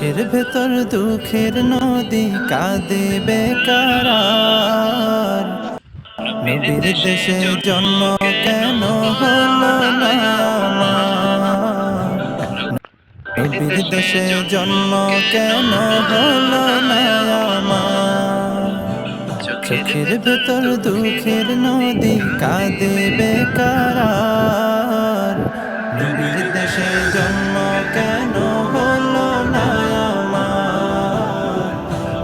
চোখের ভেতর দুঃখের নদী কাঁদে বেকারার। নবীর দেশে জন্ম কেন হলো না আমার? নবীর দেশে জন্ম কেন হলো না আমার? চোখের ভেতর দুঃখের নদী কাঁদে বেকারার। নবীর দেশে জন্ম কেন হলো না আমার?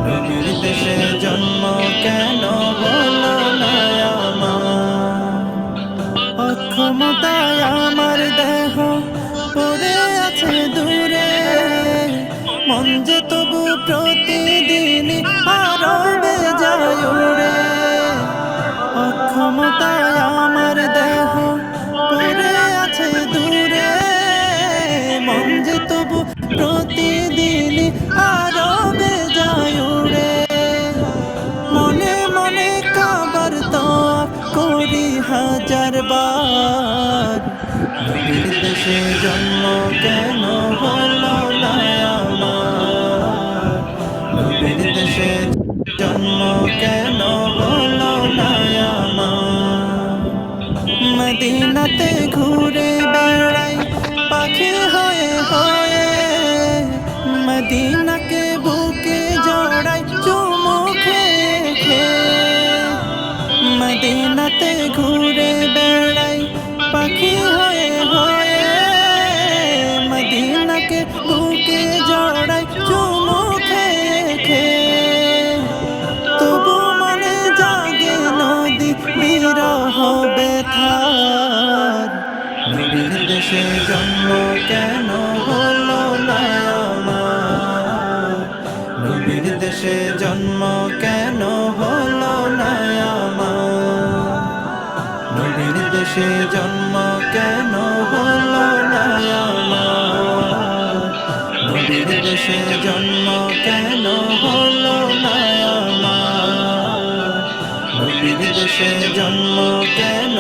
নবীর দেশে জন্ম কেন হলো না আমার? অক্ষমতায় আমার দেহ পড়ে আছে দূরে, মন যে তবু প্রতিদিন আরো বেজায় উড়ে। অক্ষমতায় আমার দেহ পড়ে আছে দূরে, মন যে তবু প্রতিদিন আরো বেজায় উড়ে। মনে মনে কাবার তওয়াফ করি হাজার বার। নবীর দেশে জন্ম কেন হলো না আমার? নবীর দেশে জন্ম কেন হলো না আমার? মদিনাতে ঘুরে বেড়াই পাখি হয়ে হয়ে, মদিনাকে বুকে জড়াই চুমু খেয়ে খেয়ে। মদিনাতে ঘুরে বেড়াই পাখি হয়ে হয়ে, মদিনাকে বুকে জড়াই চুমু খেয়ে খেয়ে। তবু মনে জাগে নদী বিরহ ব্যথার। নবীর দেশে জন্ম কেন হলো না আমার? নবীর দেশে জন্ম কেন হলো না আমার? নবীর দেশে জন্ম কেন হলো না আমার? নবীর দেশে জন্ম কেন হলো না আমার? নবীর দেশে জন্ম কেন